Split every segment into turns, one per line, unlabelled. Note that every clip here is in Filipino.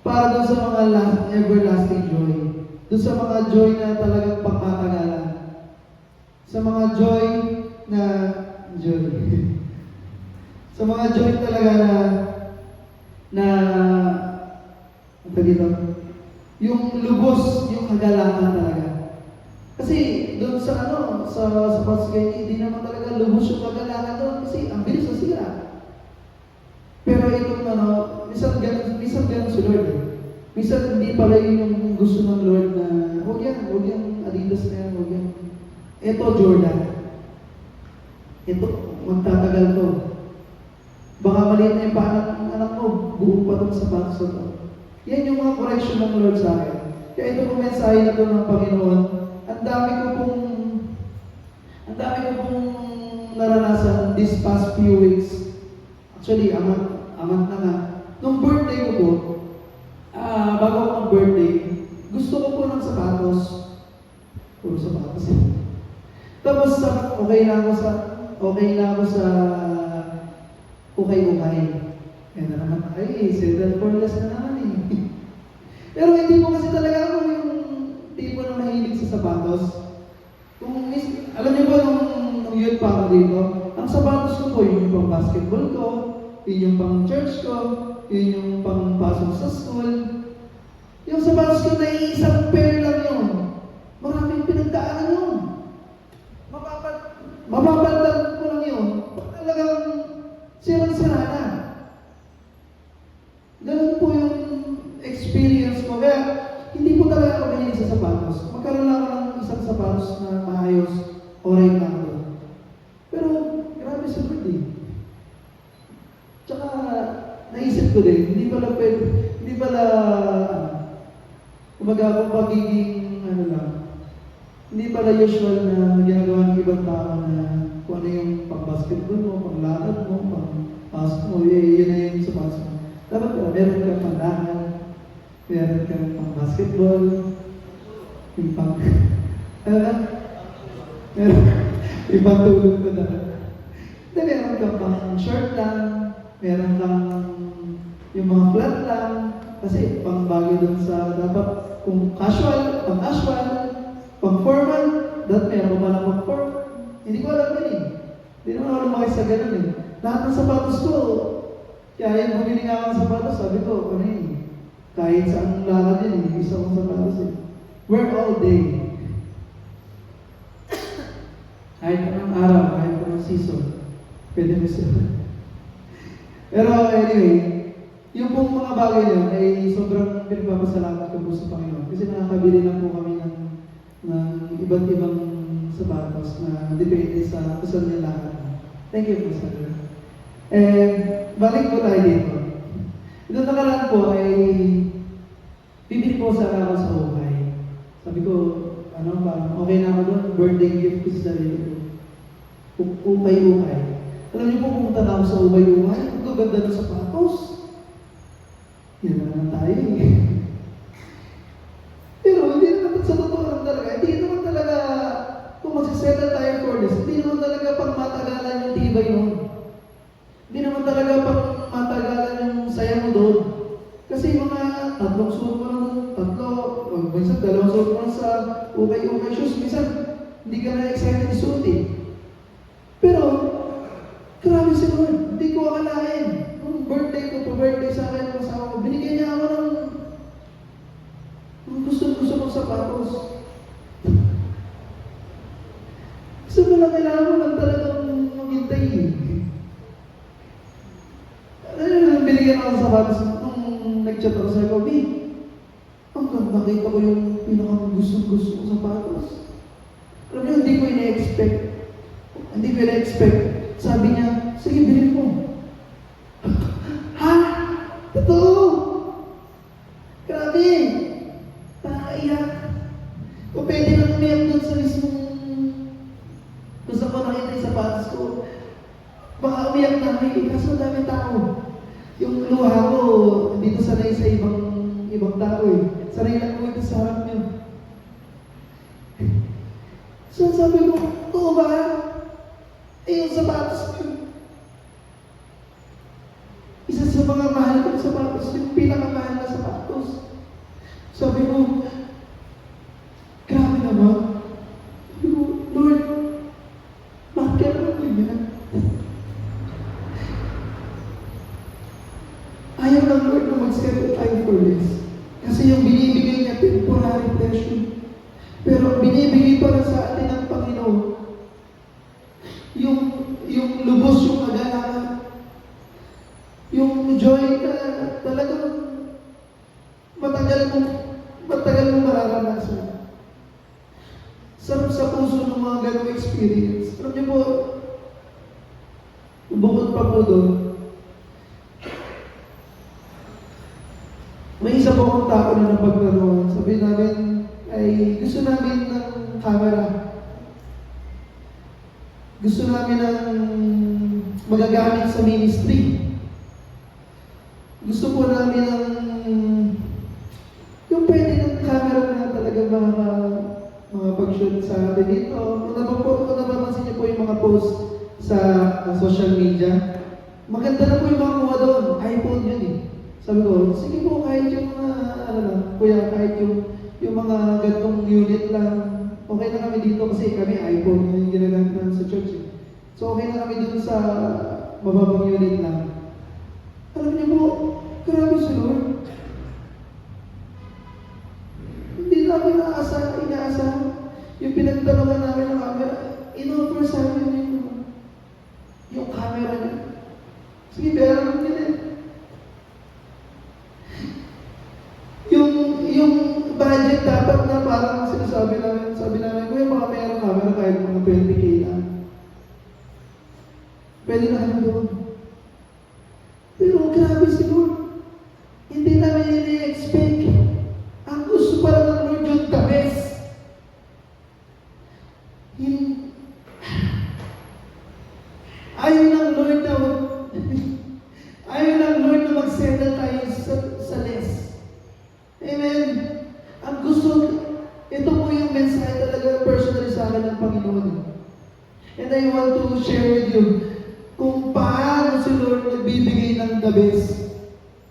Para doon sa mga everlasting joy. Doon sa mga joy na talagang pangmatagalan. Sa mga joy na joy. Sa mga joy talaga na ano dito? Yung lubos, yung kagalakan talaga. Kasi doon sa sa Pascay, hindi naman talaga lubos yung kagalakan doon kasi ang bilis na sira. Pero itong minsan ganun si Lord. Minsan hindi pala yun yung gusto ng Lord na huwag yan, Adidas na yan, huwag yan. Ito, Jordan. Ito, magtatagal to. Baka maliit na yung anak mo, buo pa itong sapatos na to. Yan yung mga correction ng Lord sa akin. Kaya ito po mensahe na to ng Panginoon, ang dami ko pong naranasan this past few weeks. Actually, amat na nga. Nung birthday ko po, bago ako mag-birthday, gusto ko po ng sapatos. Puro sapatos. Tapos, okay na ako sa ukay-ukay. Yan na naman, settle for less na naman eh. Pero hindi ko kasi talaga ako yung tipo na mahilig sa sapatos. Alam niyo ba, nung youth pa ako dito, ang sapatos ko po, yun yung pang basketball ko, yun yung pang church ko, yun yung pang pasok sa school. Yung sapatos ko na isang pair lang yun. Maraming pinagdaanan yun. Mapapaldan ko lang yun. Talagang sirang-sira na. Ganun po yung experience ko. Kaya hindi po talaga ako mahilig sa sapatos. Magkaroon lang ako ng isang sapatos na maayos, oray na ako. Pero grabe sa Lord eh. Tsaka naisip ko din, hindi pala kumaga kung pagiging hindi pala usual na ginagawa ng ibang tao na kung ano yung pang-basketball mo, pang-lakad mo, pang-pasok mo, yun na yung sapatos mo. Dapat meron kang pang-lakad, meron kang pang-basketball, yung pang... yung pang-tulog ko na. Meron kang pang-short lang, meron kang yung mga flat lang, kasi pang-bagay dun sa dapat kung casual, pang-casual, pang-formal, meron pa lang pang-formal. Hindi ko alam yun eh. Hindi naman ako lumaki sa ganun eh. Lahat ng sapatos ko, kaya yung bumili nga ako ng sapatos, sabi ko, kahit saan lakad yun eh, isa kong sapatos eh. Wear all day. Kahit anong araw, kahit anong season, pwede mo siya. Pero anyway, yung pong mga bagay yun ay sobrang pinagpapasalamat ko po sa Panginoon. Kasi nakakabili na po kami ng iba't ibang sapatos na depende sa kusang nila. Thank you po sa Lord. And balik po tayo dito. Ito nakaraan po ay bibili po sa ako sa ukay. Sabi ko, parang okay na ako doon, birthday gift ko sa sarili ko. Ukay-ukay. Alam niyo po, pumunta na ako sa ukay-ukay, ang gaganda ng sapatos. Yan naman tayo eh. Pero hindi naman sa totoo lang talaga, hindi naman talaga, kung magsisettle tayo for this, hindi naman talaga pang matagalan yung tibay nun. Hindi naman talaga pang matagalan yung saya mo doon. Kasi mga tatlong suot mo lang, minsan dalawang suot mo lang sa ukay-ukay shoes, minsan hindi ka na excited suot eh. Pero, grabe si Lord, hindi ko akalain. Nung birthday ko, pa-birthday sa akin, kasama ko, binigyan niya ako ng gusto kong sapatos. Gusto mo lang, kailangan mo lang talagang maghintay eh. Binigyan ako ng sapatos nung nag-chat ako sa Kobe. Hanggang nakita ko yung pinaka-gusto kong sapatos. Alam niyo, hindi ko ina-expect. Sabi niya, sige, bilhin mo. Ha? Totoo? Grabe. Nakaiyak. Kung pwede lang umiyak doon sa mismong gusto ko nakita yung sapatos ko. Baka umiyak na kami, kaso dami tao. Yung luha ko, hindi ko sanay sa ibang tao eh. Sanay lang ko ito sa harap niyo. So sabi ko, oo ba? Yung sapatos ko. Isa sa mga mahal kong sapatos, yung pinakamahal na sapatos. Sabi ko, grabe naman. Sabi ko, Lord, bakit kaya naman ganyan? Ayaw ng Lord na mag-settle tayo for this. Kasi yung binibigay niya, temporary pleasure. Pero ang binibigay para sa atin ng Panginoon, yung lubos yung kagalakan, yung joy na talagang matagal mong mararanasan. Sa puso ng mga ganong experience. Alam niyo po, bukod pa po doon, may isa po akong tao na napaglaruan. Sabi namin, ay gusto namin ng camera. Gusto namin ng magagamit sa ministry. Gusto po namin ng yung pwede ng camera na talaga mga pag-shoot sa atin dito. Kung napapansin niyo po yung mga post sa social media, maganda na po yung mga kuha doon. iPhone yun eh. Sabi ko, sige po, kahit yung kuya, kahit yung mga gantong unit lang, okay na kami dito kasi kami iPhone yung ginagamit namin sa church eh. So okay na kami dun sa mababang unit lang. Alam niyo po, grabe si Lord. Hindi namin inaasahan. Yung pinagtanungan namin ng camera, in-offer sa amin yung camera niya. Sige, bayaran mo nila eh. Yung budget dapat na parang sabi namin, kuya, baka mayroong camera kahit mga 20K lang. Pwede na kami doon. Pero grabe si Lord. Hindi namin ini-expect. Ang gusto pala ng Lord yung the best. Ayaw ng Lord na mag-settle tayo sa less. Amen. Ang gusto, ito po yung mensahe talaga personally sa akin ng Panginoon. And I want to share with you kung paano si Lord nagbibigay ng the best.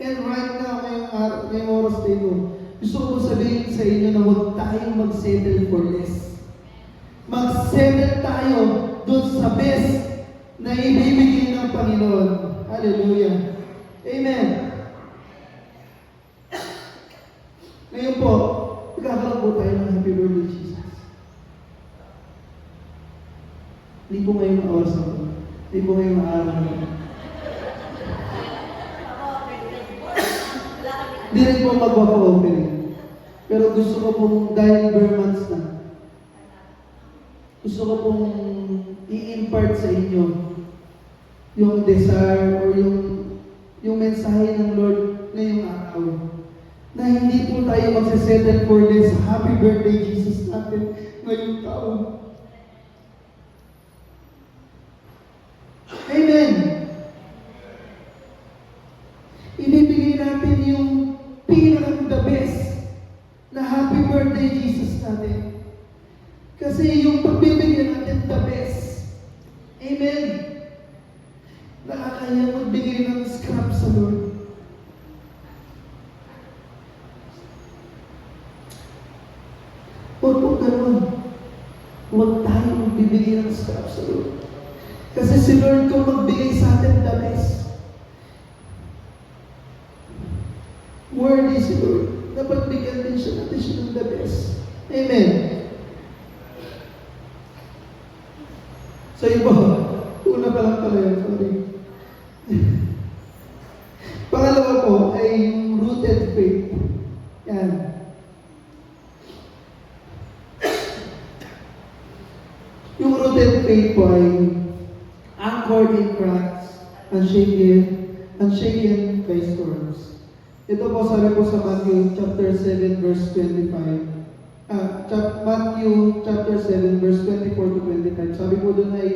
And right now, ngayong oras tayo, gusto ko sabihin sa inyo na huwag tayong mag-settle for less. Mag-settle tayo doon sa best na ibibigay ng Panginoon. Hallelujah. Amen. Ngayon po, magkakaroon po tayo ng Happy Birthday, Jesus. Hindi po ngayong oras na po. Hindi po ngayong araw na po. Hindi rin po magpapa-opening. Pero gusto ko pong, dahil bare months na, gusto ko pong i-impart sa inyo yung desire or yung mensahe ng Lord ngayong araw. Na hindi po tayo magsisettle for this Happy Birthday Jesus natin ngayong taon. Amen. Ibibigay natin yung pinaka-the best na Happy Birthday Jesus natin. Kasi yung pagbibigyan natin the best. Amen. Nakakaya magbigay ng scrap sa Lord. Huwag po ganun. Huwag tayo magbibigay ng scrap sa Lord. Kasi si Lord kung magbigay sa atin the best. Worthy si Lord. Dapat bigyan din siya natin siya ng the best. Amen. So iba, una pa lang pala yun. Sorry. Pangalawa po ay yung rooted faith. Yan. Yung rooted faith po ay anchored in Christ, unshaken by storms. Ito po sabi po sa Matthew chapter 7 verse 25. Matthew chapter 7 verse 24 to 25. Sabi po doon ay,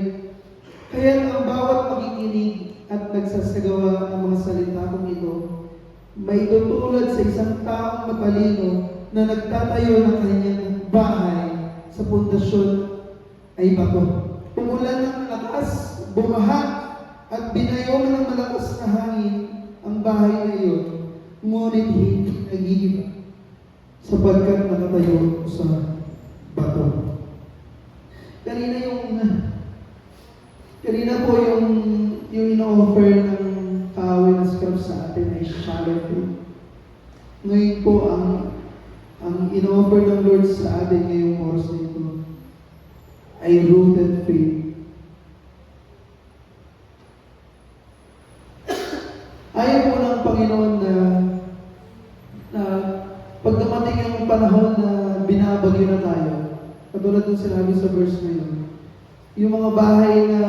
kaya ang bawat makikinig at nagsasagawa ng mga salita kong ito, may tutulad sa isang taong matalino na nagtatayo ng kanyang bahay sa pundasyon ay bato. Umulan ng lakas, bumaha, at binayo ng malakas na hangin ang bahay na iyon, ngunit hindi nag-iiba. sapagkat nakatayo sa bato. Kanina po yung ino-offer ng kaaway na scrap sa atin ay shallow faith. Ngayon po, ang ino-offer ng Lord sa atin ngayong oras na ito ay rooted faith. Ayaw po ng Panginoon na pag dumating yung panahon na binabagyo na tayo, katulad ng sinabi sa verse na yun, yung mga bahay na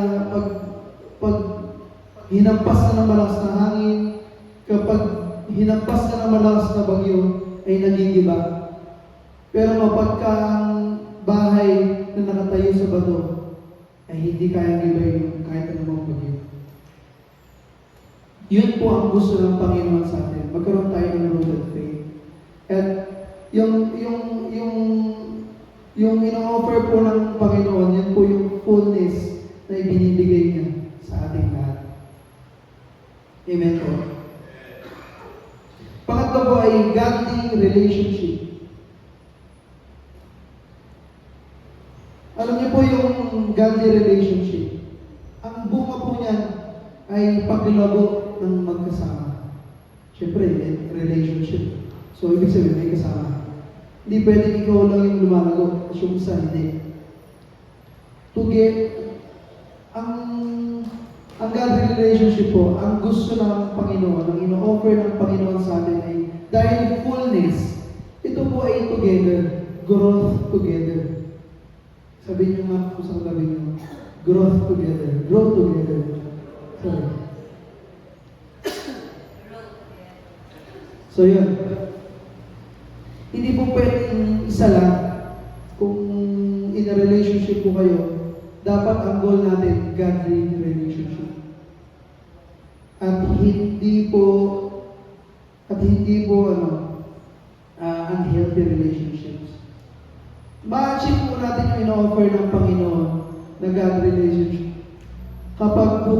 pag hinampas na ng malakas na hangin, kapag hinampas na ng malakas na bagyo, ay nagigiba. Pero mapagka ang bahay na nakatayo sa bato, ay hindi kayang gibayin kahit anumang bagyo. Yun po ang gusto ng Panginoon sa atin. Magkaroon tayo ng rooted faith. At yung ino-offer po ng Panginoon, yun po yung fullness na ibinibigay niya sa ating lahat. Amen po. Pangatlo po ay godly relationship. Alam niyo po yung godly relationship. Ang bunga po niyan ay paglabo ng magkasama. Siyempre, relationship. So, ibig sabihin, may kasama. Hindi pwedeng ikaw lang yung lumalago, at yung isa, hindi. Ang godly relationship po, ang gusto ng Panginoon, ang ino-offer ng Panginoon sa atin ay dahil fullness, ito po ay together, growth together. Sabihin niyo nga kung saan sabihin niyo, growth together, grow together. Sorry. So yun. Hindi po pwedeng isa lang. Kung in a relationship po kayo, dapat ang goal natin, godly relationship. At hindi po unhealthy relationships. Ma-achieve po natin yung ino-offer ng Panginoon na godly relationship. Kapag po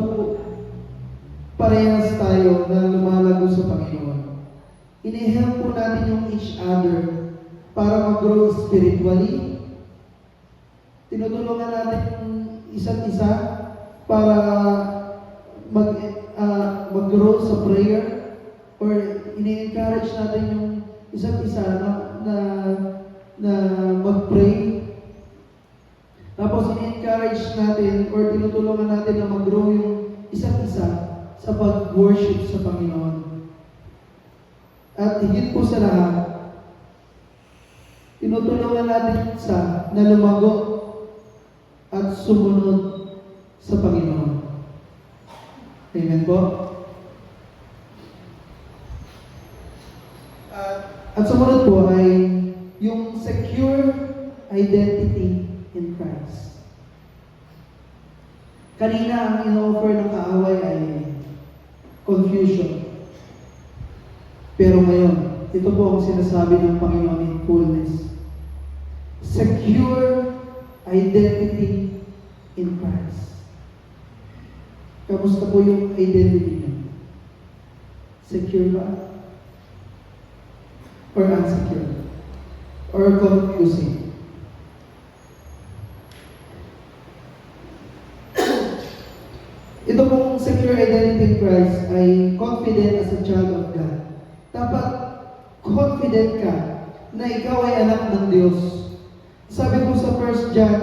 parehas tayo na lumalago sa Panginoon, ini-help po natin yung each other para mag-grow spiritually. Tinutulungan natin yung isa't isa para mag-grow sa prayer, or ini-encourage natin yung isa't isa na mag-pray. Tapos ini-encourage natin or tinutulungan natin na mag-grow yung isa't isa sa pag-worship sa Panginoon. At higit po sa lahat, tinutulungan natin sa na lumago at sumunod sa Panginoon. Amen po? At sumunod po ay yung secure identity in Christ. Kanina ang ino-offer ng kaaway ay confusion. Pero ngayon, ito po ang sinasabi ng Panginoon in fullness. Secure identity in Christ. Kamusta po yung identity niyo? Secure ba? Or unsecure? Or confusing? Ito pong secure identity in Christ ay confident as a child of God. Dapat confident ka na ikaw ay anak ng Diyos. Sabi po sa 1 John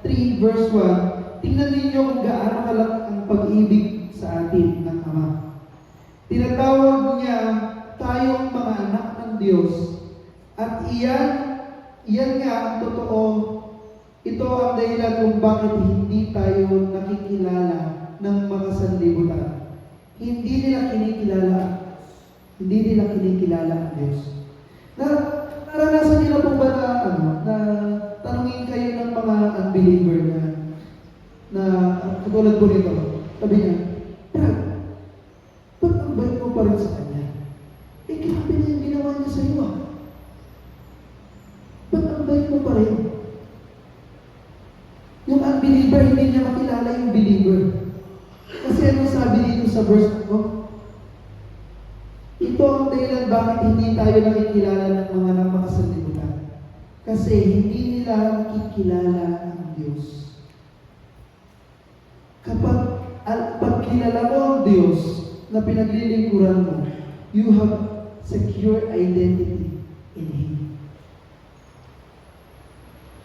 3 verse 1, tingnan ninyo kung gaano kalaki ang pag-ibig sa atin ng Ama. Tinatawag niya tayong mga anak ng Diyos. At iyan nga ang totoo. Ito ang dahilan kung bakit hindi tayo nakikilala ng mga sanlibutan. Hindi nila kinikilala ang Diyos. Naranasan niyo na po ba na tanungin kayo ng mga unbeliever na katulad po nito, sabi niya, Brad, ba't ang bait mo pa rin sa kanya? Grabe na yung ginawa niya sa iyo. Ba't ang bait mo pa rin? Yung unbeliever, hindi niya makilala yung believer. Kasi ano sabi dito sa verse ko? Ito ang dahilan bakit hindi tayo nakikilala ng mga napakasanlibutan. Kasi hindi nila nakikilala ang Diyos. Pag kilala mo ang Diyos na pinaglilingkuran mo, you have secure identity in Him.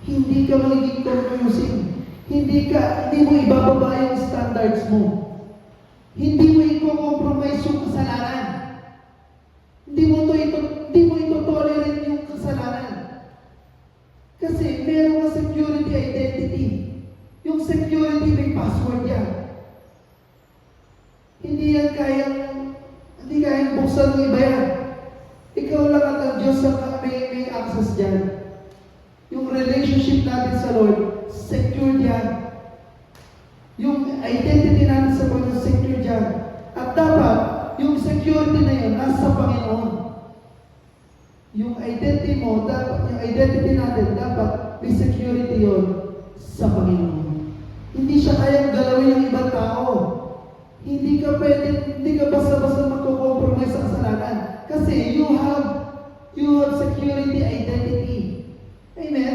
Hindi ka magiging confusing. Hindi mo ibababa yung standards mo. Hindi mo i-compromise yung kasalanan. Hindi mo ito-tolerate yung kasalanan. Kasi meron ka security identity. Yung security may password yan. Hindi kayang buksan ng iba yan. Ikaw lang at ang Diyos ang may access dyan. Yung relationship natin sa Lord, secure yan. Yung identity natin sa Panginoon, secure dyan. At dapat, yung security na yun, nasa Panginoon. Yung identity natin, dapat may security yun sa Panginoon. Hindi siya kayang galawin ng ibang tao. Hindi ka basta-basta magko-compromise sa kasalanan. Kasi you have security identity. Amen?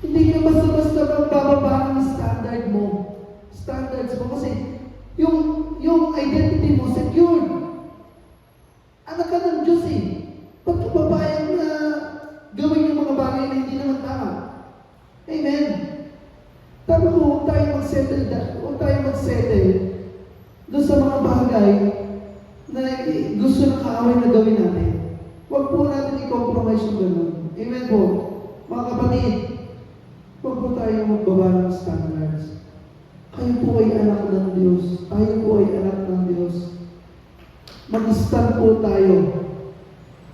Hindi ka basta-basta magbababa ng standards mo. Kasi yung identity mo secured. Anak ka ng Diyos eh. Ba't ka babayang na gawin yung mga bagay na hindi naman tama? Amen? Dapat huwag tayo mag-settle doon sa mga bagay na gusto ng kaaway na gawin natin. Huwag po natin i-compromise yung gano'n. Amen po. Mga kapatid, huwag po tayo magbaba ng standards. Kayo po ay anak ng Diyos. Tayo po ay anak ng Diyos. Mag-stand po tayo.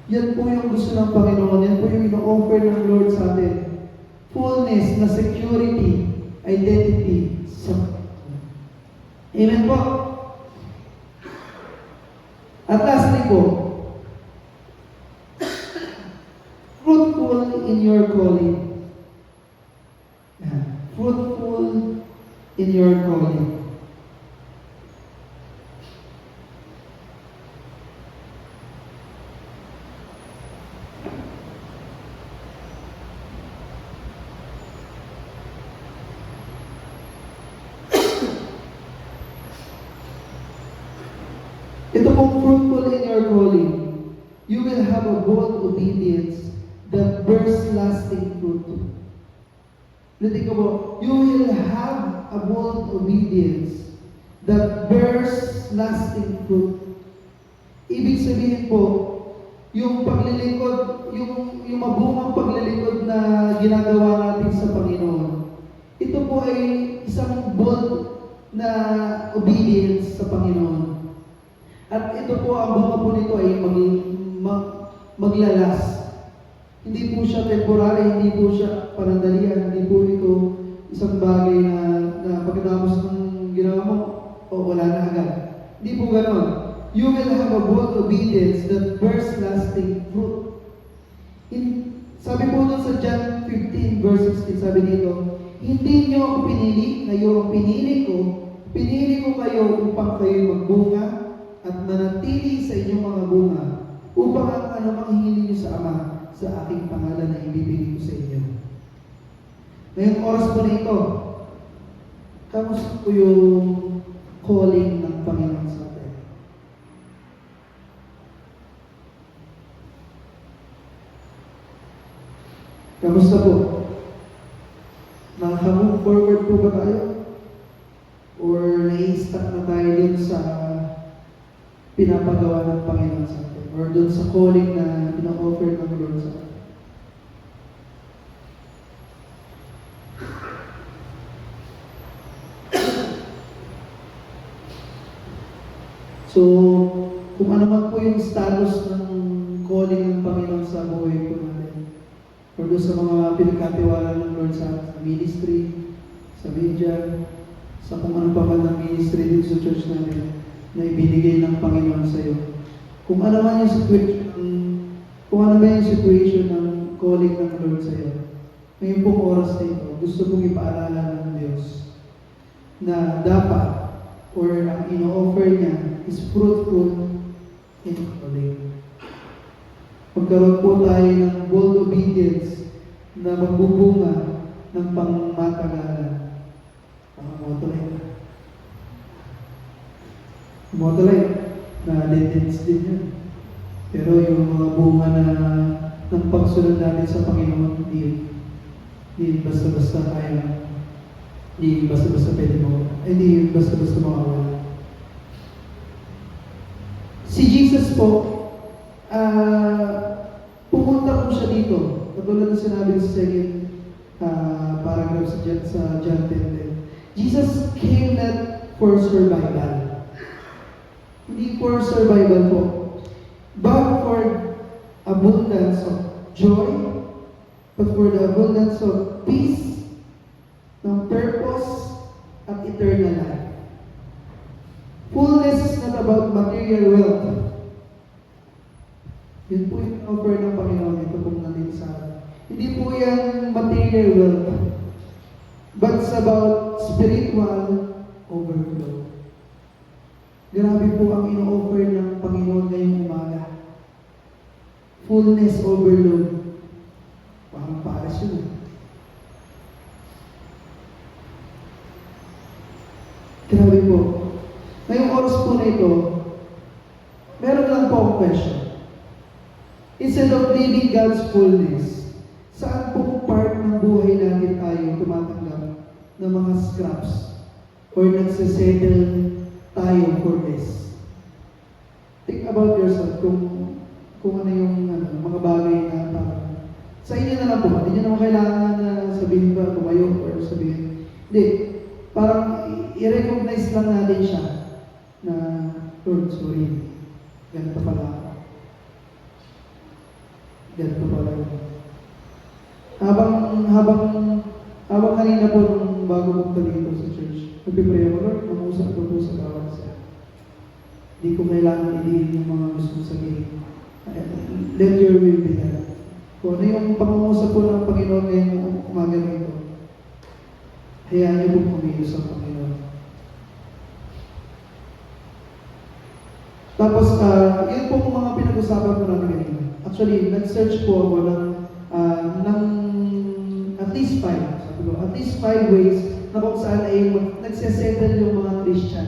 Yan po yung gusto ng Panginoon. Yan po yung ino-offer ng Lord sa atin. Fullness na security, identity sa Amen po. At lastly po, fruitful in your calling. Fruitful in your calling. Ito pong fruitful in your calling. You will have a bold obedience that bears lasting fruit. Ulitin ko po, you will have a bold obedience that bears lasting fruit. Ibig sabihin po, yung paglilingkod, yung mabungang paglilingkod na ginagawa natin sa Panginoon, ito po ay isang bold na obedience sa Panginoon. At ito po, ang bunga po nito ay maglalas. Hindi po siya temporary, hindi po siya panandalian, hindi po ito isang bagay na pagkatapos ng ginawa mo, wala na agad. Hindi po gano'n. You will have a bold obedience that bears lasting fruit. Sabi po doon sa John 15 verse 16, sabi dito, hindi niyo ako pinili, kayo ang pinili ko. Pinili ko kayo upang kayo magbunga at manatili sa inyong mga bunga upang ang anumang hingin niyo sa Ama sa aking pangalan na ibibigay ko sa inyo. Ngayong oras po na ito, kamusta po yung calling ng Panginoon sa atin? Kamusta po? Naka-move forward po ba tayo? Or nai-stuck na tayo dun sa pinapagawa ng Panginoon sa atin? Or dun sa calling na pina-offer ng Lord sa atin? So, kung ano man po yung status ng calling ng Panginoon sa buhay po natin, or doon sa mga pinagkatiwala ng Lord sa ministry, sa media, sa kung ano pa man ng ministry dito sa church natin, na ibinigay ng Panginoon sa iyo. Kung ano man yung situation ng calling ng Lord sa iyo, ngayon pong oras na ito, gusto kong ipaalala ng Diyos na dapat or ang ino-offer niya is fruitful in calling. Magkaroon po tayo ng bold obedience na magbubunga ng pangmatagalan. Motolite. Motolite, na tendency din yun. Pero yung mga bunga na ng pagsunod natin sa Panginoon, hindi basta-basta tayo, hindi basta-basta pwede mo, hindi basta-basta mawawala. Si Jesus po, pumunta po siya dito. Katulad ng sinabi sa second paragraph sa John 10. Jesus came not for survival. Hindi for survival po, but for abundance of joy, but for the abundance of peace, ng purpose, at eternal life. Fullness is not about material wealth. Yun po yung offer ng Panginoon. Ito pong natin sa atin. Hindi po yan material wealth, but it's about spiritual overflow. Grabe po ang ino-offer ng Panginoon ngayong umaga. Fullness overload. Parang pares yun. Grabe po. Ngayong oras po na ito, meron lang po akong question. Instead of living God's fullness, saan po part ng buhay natin tayo tumatanggap ng mga scraps or nagsisettle tayo for this? Think about yourself kung ano yung mga bagay na parang sa inyo na lang po. Hindi nyo naman kailangan na sabihin ba tumayo or sabihin. Hindi. Parang i-recognize lang natin siya na, Lord, sorry. Ganito pala ako. Ganito pala ako. Habang kanina po nung bago punta dito sa church, nagpipray ako, Lord, mag-usap ko po sa bawat isa. Hindi ko kailangan ilihin yung mga gusto sabihin. Let your will be done. Kung ano yung pangungusap po ng Panginoon ngayong umaga nito, hayaan niyo po kumilos ang Panginoon. Tapos, yun po mga pinag-usapan po natin kanina. Actually, nag-search po ako ng at least 5. Sabi ko, at least 5 ways na kung saan ay nagsisettle yung mga Christian.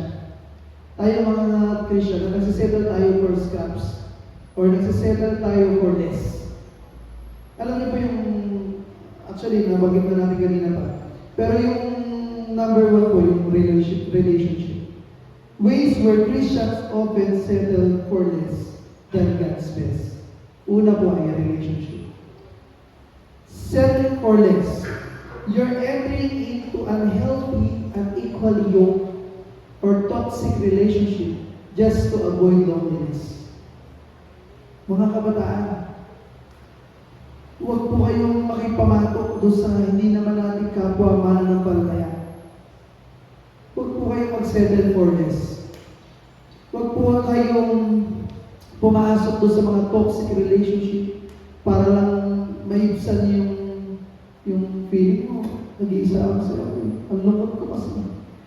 Tayo mga Christian, na nagsisettle tayo for scraps or nagsisettle tayo for less. Alam niyo po yung, actually, nabagit na natin kanina pa. Pero yung number 1 po, yung relationship. Ways where Christians often settle for less than God's best. Una po ay relationship. Settle for less. You're entering into unhealthy, unequal yoke or toxic relationship just to avoid loneliness. Mga kabataan, huwag po kayong makipamatok doon sa hindi naman natin kapwa mananampalataya. Huwag po kayong mag-settle for less. Huwag po kayong pumasok doon sa mga toxic relationship para lang maibsan yung feeling mo. Nag-iisa ako sa ang lungkot ko kasi.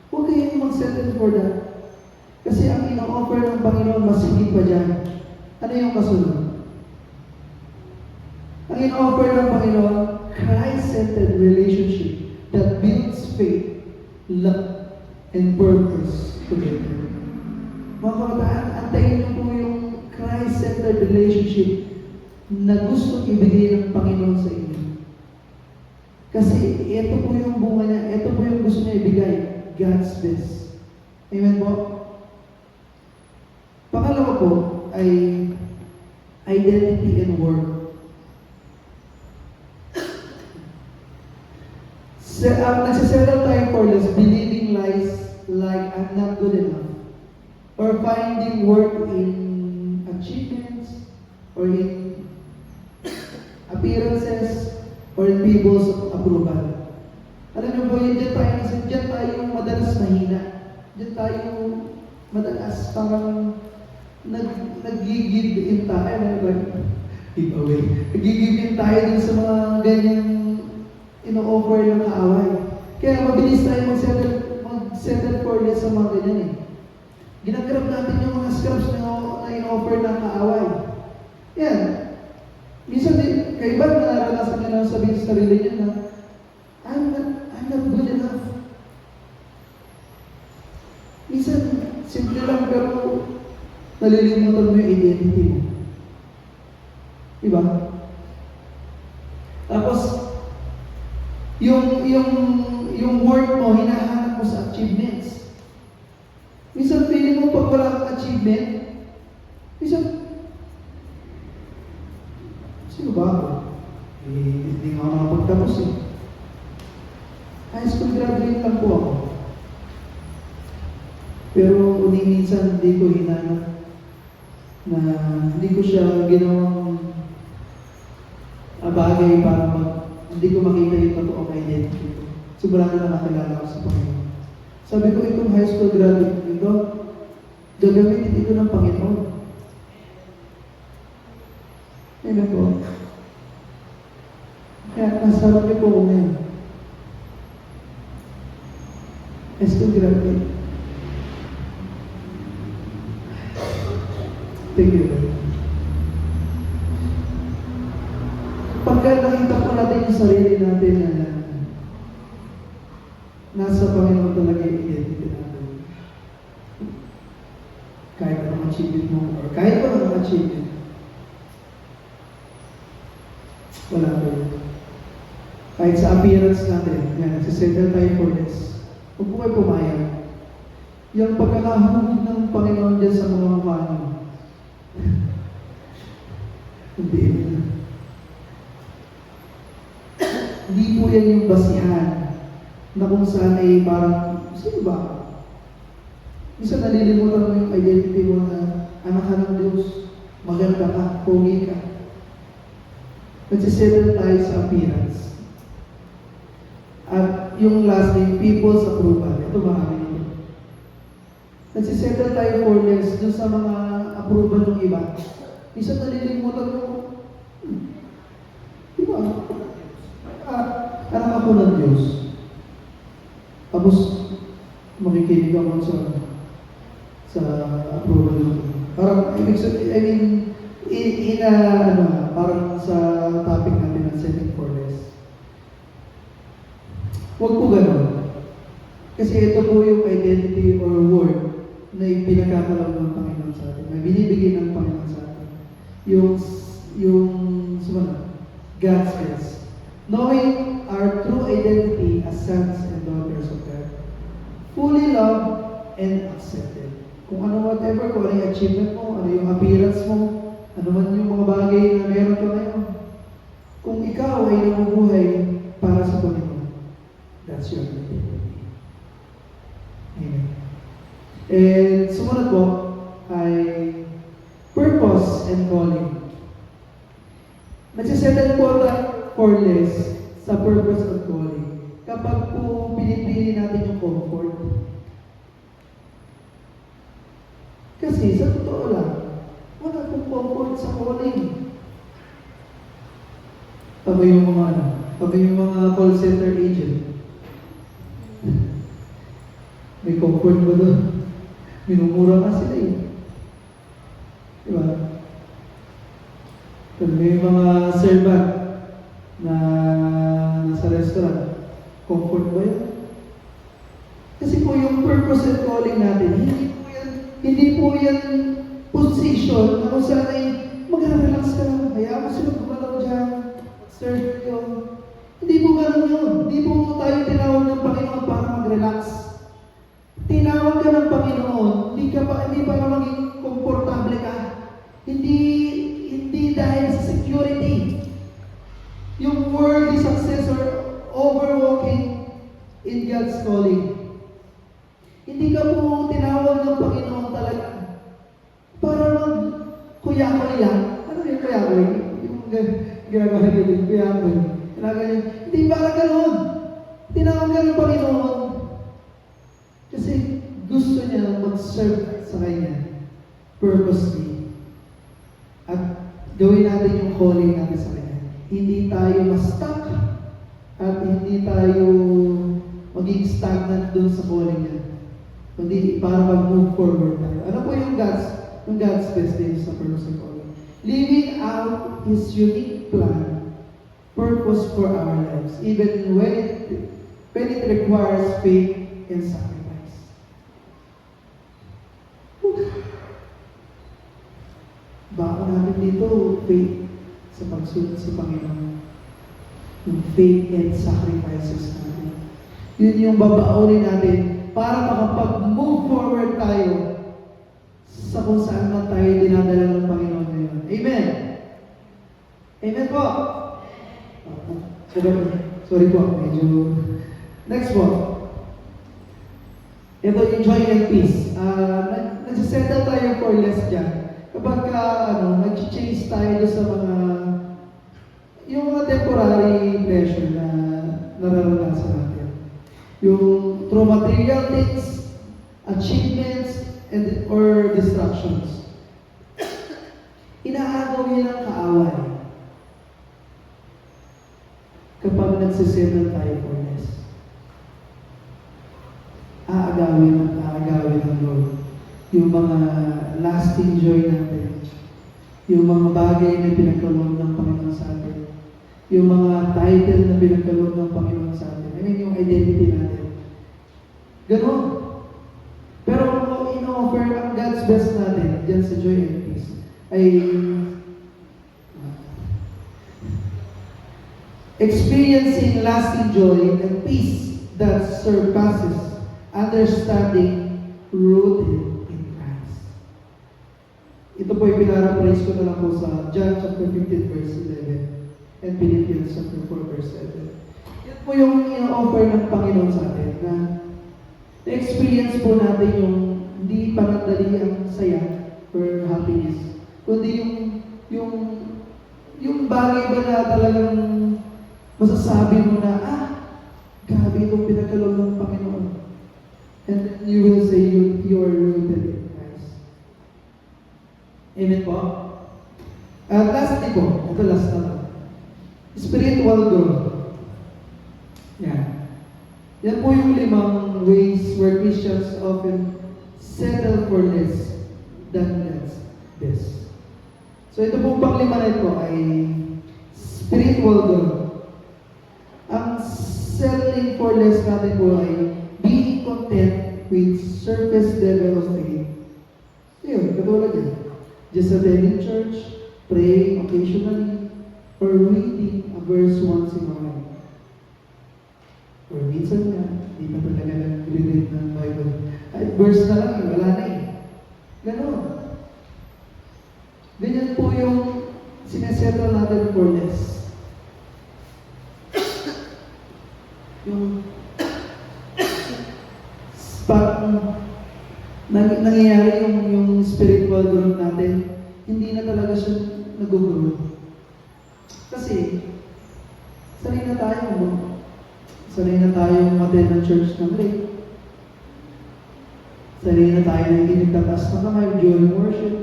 Huwag kayong mag-settle for that. Kasi ang ino-offer ng Panginoon mas higit pa dyan. Ano yung kasunod? Ang ino-offer ng Panginoon, Christ-centered relationship that builds faith, love, and purpose together. Mga kabataan, antayin niyo po yung Christ-centered relationship na gusto ibigay ng Panginoon sa inyo. Kasi ito po yung bunga niya, ito po yung gusto niya ibigay, God's best. Amen po? Pangalawa po ay identity and work. Nagsisettle tayo for less, believing lies like I'm not good enough, or finding worth in achievements, or in appearances, or in people's approval. Alam niyo po, dyan tayo madalas mahina. Dyan tayo madalas parang nag-give in tayo. Give away. Nag-give in tayo din sa mga ganyang ino-offer ng kaaway. Kaya mabilis tayo mag-settle for less sa mga ganyan eh. Ginagrab natin yung mga scraps na ino-offer ng kaaway. Yan. Kaya iba nararanasan niya na sabihin sa sarili niya na, I'm not good enough. Minsan, simple lang pero nalilimutan mo yung identity mo. Diba? Tapos, yung worth mo, hinahanap mo sa achievements. Minsan, feeling mo pag wala kang achievement, minsan, sino ba ako? Hindi nga ako nakapagtapos eh. High school graduate lang po ako. Pero minsan hindi ko hinanap na hindi ko siya ginawang bagay para hindi ko makita yung totoong identity ko. Sobrang na nakakilala ko sa Panginoon. Sabi ko, itong high school graduate nito, gagamitin ito ng Panginoon. Amen po. Kaya nasarap niyo po ko ngayon. High school graduate. Thank you. Pagka nakita po natin yung sarili natin na nasa Panginoon talaga yung identity natin. Kahit anong achievement mo, or kahit anong achievement, wala po yun. Kahit sa appearance natin, yan, nagsisettle tayo for this. Huwag po kayo pumayag. Yung pagkakahugid ng Panginoon dyan sa mga mukha nyo, hindi na. Hindi po yan yung basihan na kung saan ay parang, sino ba? Isa nalilimutan mo yung identity mo na anak ka ng Diyos, maganda ka, pogi ka. Nagsisettle tayo sa appearance. At yung last name, people's approval. Ito marami nito. Nagsisettle tayo for less dun sa mga approval ng iba. Isa nalilimutan mo, di ba? Anak ako ng Diyos. Tapos, makikinig ako sa approval ng parang, parang sa topic natin ng setting for less. Huwag po ganun. Kasi ito po yung identity or word na pinagkakaroon ng Panginoon sa atin, na binibigay ng Panginoon sa atin. God says, knowing our true identity as sons and daughters of God, fully loved and accepted. Kung ano whatever, kung ano yung achievement mo, ano yung appearance mo, ano man yung mga bagay na meron ka ngayon, kung ikaw ay namubuhay para sa Panginoon, that's your identity. Amen. And sumunod po ay purpose and calling. Nagsisettle po tayo for less sa purpose and calling. Kapag po pinipili natin yung comfort. Kasi sa totoo lang, wala pong comfort sa calling. Pag yung mga call center agent. May comfort ba doon? Minumura ka sila eh. Diba? Kung may mga servant na nasa restaurant, comfort ba yun? Kasi po yung purpose and calling natin, hindi po yan position na kung saan ay mag-relax ka lang, hayaan mo sila gumalaw dyan, serve yun. Hindi po ganun yun. Hindi po tayo tinawag ng Panginoon para mag-relax. Tinawag ka ng Panginoon, hindi para maging komportable ka. Hindi dahil sa security. Yung worldly success or overwalking in God's calling. Hindi ka po tinawag ng Panginoon talaga para mag-kuya-kuya lang. Ano yung kuya-kuya? Yung ginagawa nila yung kuya-kuya. Hindi para gano'n. Tinawag ka ng Panginoon kasi gusto niya mag-serve sa Kanya purposely. At gawin natin yung calling natin sa Kanya. Hindi tayo ma-stuck at hindi tayo maging stagnant dun sa calling niya. Kundi para mag-move forward tayo. Ano po yung God's best name sa purpose and calling? Living out His unique plan purpose for our lives, even when it requires faith and sacrifice. Baka natin dito, faith sa pagsunod sa Panginoon. Yung faith and sacrifices natin. Yun yung babaonin natin para makapag-move forward tayo sa kung saan man tayo dinadala ng Panginoon ngayon. Amen! Amen po! Sorry po, medyo... Next po. Ito yung joy and peace. Nagsisettle tayo for less dyan. Kapag nag-chase tayo sa mga yung mga temporary pleasure na nararanasan natin. Yung through material things, achievements, or distractions. Inaagaw niya ng kaaway kapag nagsisettle tayo for less. Aagawin ng Lord yung mga lasting joy natin, yung mga bagay na pinagkaloob ng Panginoon sa atin, yung mga title na pinagkaloob ng Panginoon sa atin, yung identity natin. Ganon. Pero kung in-offer ang God's best natin dyan sa joy and peace, ay experiencing lasting joy and peace that surpasses understanding rooted in Christ. Ito po yung pinara-praise ko na lang po sa John chapter 15 verse 11 and Philippians chapter 4 verse 7. Yan po yung in-offer ng Panginoon sa atin na na-experience po natin yung hindi panandali ang saya or happiness, kundi yung bagay ba na talagang masasabi mo na, grabe itong pinagkaloob ng Panginoon. And you will say you are rooted in Christ. Amen po? At lastly po, ito last na. Spiritual growth. Yan po yung 5 ways where Christians often settle for less than God's best. So ito pong pang-5 na ito ay spiritual growth. Ang settling for less natin po ay being content with surface level of faith. Yun, katulad yan. Just attending church, praying occasionally, or reading a verse once in a while. Or minsan nga, hindi pa talaga nag-read ng Bible. Ay, verse na lang, wala na eh. Ganon. Ganyan po yung sinesettle natin for less. Yung nangyayari yung spiritual growth natin, hindi na talaga siya nag-grow. Kasi, sanay na tayo attend ng church ng late. Sanay na tayo na hindi nagtataas na kamay during worship.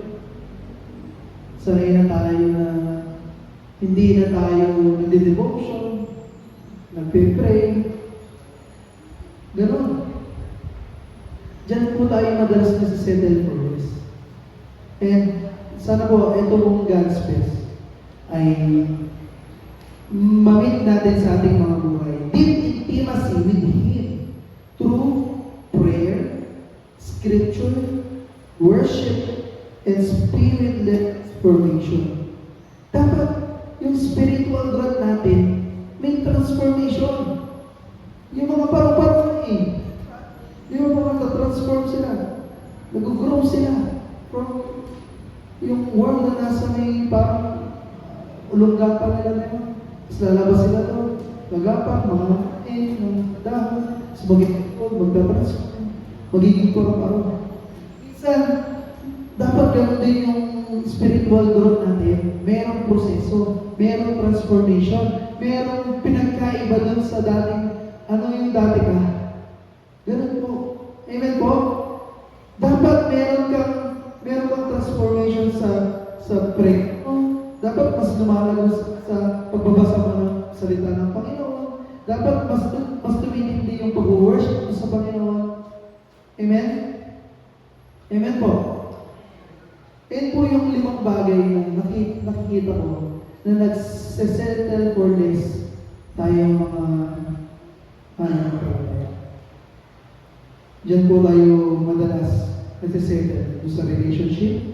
Sanay na tayo na hindi na tayo nagde-devotion, nagpe-pray. Ganon. Diyan po tayo madalas nasa-settle for this. And sana po, ito pong God's best ay mamit natin sa ating mga buhay. Deep intimacy with Him through prayer, scripture, worship, and spirit-led formation. Dapat yung spiritual growth natin may transformation. Yung mga paru-paro di ba mga nag-transform sila? Nag-grow sila from yung world na nasa may parang ulunggapan nila na yun. Tapos lalabas sila doon, gagapak, mga mga dahon, tapos magta-transform, magiging paru-paro. Minsan, dapat ganoon din yung spiritual growth natin. Merong proseso, merong transformation, merong pinagkaiba doon sa dating, yung dati ka. Ganun po. Amen po? Dapat meron kang transformation sa prayer. Dapat mas lumalago sa pagbabasa mo ng salita ng Panginoon. Dapat mas tumitindi yung pag-worship mo sa Panginoon. Amen? Amen po? Yan po yung 5 bagay na nakikita ko na nagsettle for less tayong mga mananampalataya. Diyan po tayo madalas nagsettle sa relationship,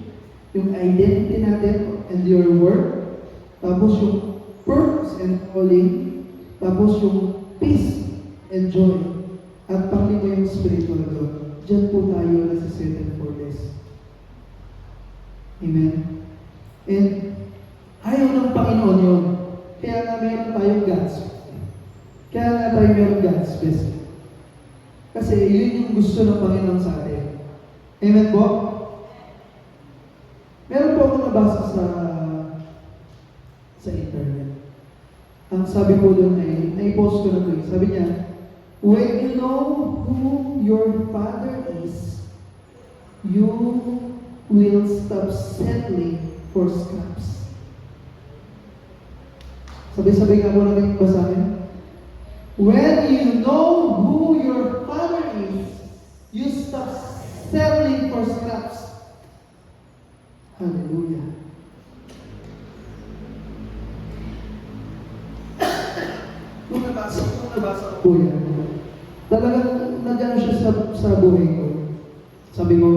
yung identity natin and your work, tapos yung purpose and calling, tapos yung peace and joy, at panglima yung spiritual growth. Diyan po tayo nagsettle for less. Amen? And ayaw ng Panginoon yun. Kaya nga meron tayong God's. Kaya nga tayo meron God's best. Kasi yun yung gusto ng Panginoon sa atin. Amen po? Meron po akong nabasa sa internet. Ang sabi po doon ay, na-post ko na ito. Sabi niya, when you know who your Father is, you will stop settling for scraps. Sabi-sabi nga po natin basahin. When you know who your Father is, you stop settling for scraps. Hallelujah. Kung nabasa ko yan, talagang nagano siya sa buhay ko. Sabi ko,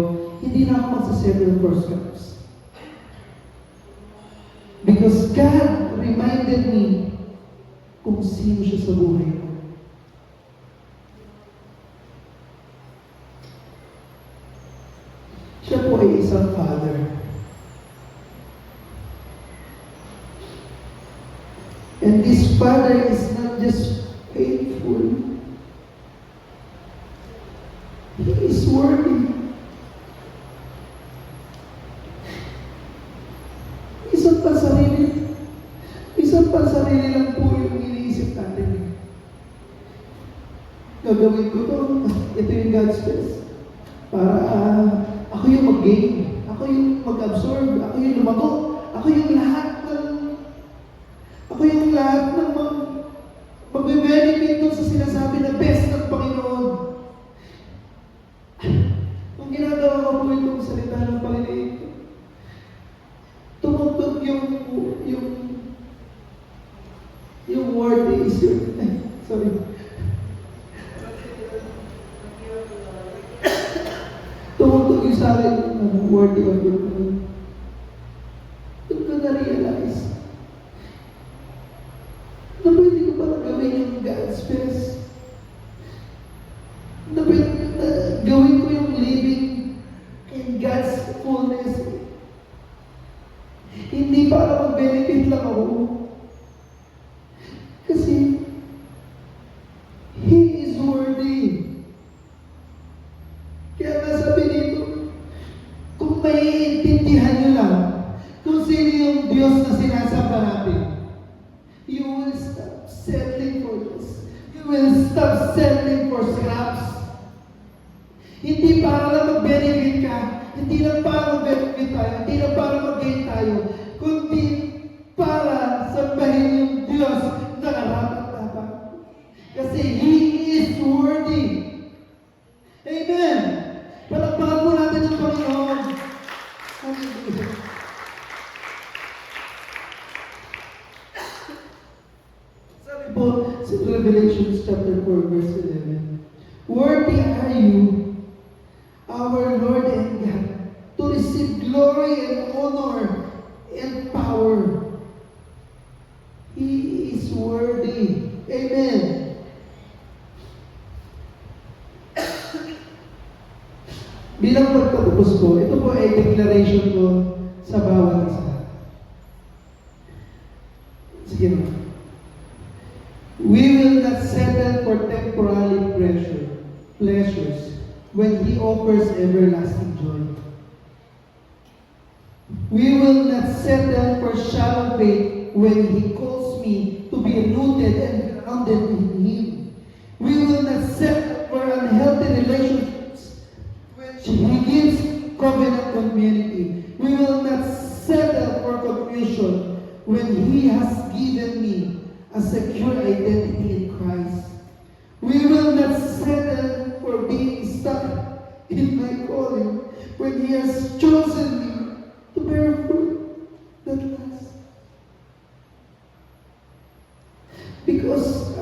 hindi na ako magsasettle for scraps. Because God reminded me kung sino siya sa buhay ko. Siya po ay isang father. And this Father is not just faithful. He is worthy. Isang pansarili lang po yung iniisip natin. Gagawin ko to. Ito yung God's best. Para ako yung mag-gain. Ako yung mag-absorb. Ako yung lumago. Ako yung lahat ng magbe-benefit doon sa sinasabi na best ng Panginoon. Kung ginagawa ko po itong salita ng Panginoon, tumutog yung word is your, sorry. Tumutog yung sa akin, word of your name. Doon ko na-realize na pwede ko pala gawin yung God's best. Na pwede gawin ko yung living in God's fullness. Hindi para mag-benefit lang ako. Kasi, He is worthy. Kaya nga sabi dito, kung maiintindihan nyo lang kung sino yung Diyos na sinasamba natin, you will stop settling for this. You will stop settling for scraps. Hindi para lang mag-benefit ka, hindi lang para mag-benefit tayo, hindi lang para mag-gain tayo, kundi para sambahin yung Diyos na karapat-dapat. Kasi He is worthy. Amen! Palakpakan po natin ang Panginoon. Hallelujah. Sabi po sa Revelation chapter 4 verse 11, worthy are you, our Lord and God, to receive glory and honor and power. He is worthy. Amen. Bilang pagtatapos ko, ito po ay declaration ko sa bawat isa. Sige na. We will not settle for temporary pleasures when He offers everlasting joy. We will not settle for shallow faith when He calls me to be rooted and grounded in Him. We will not settle for unhealthy relationships when He gives covenant community. We will not settle for confusion when He has given me a secure identity in Christ. We will not settle for being stuck in my calling when He has chosen me to bear fruit that lasts. Because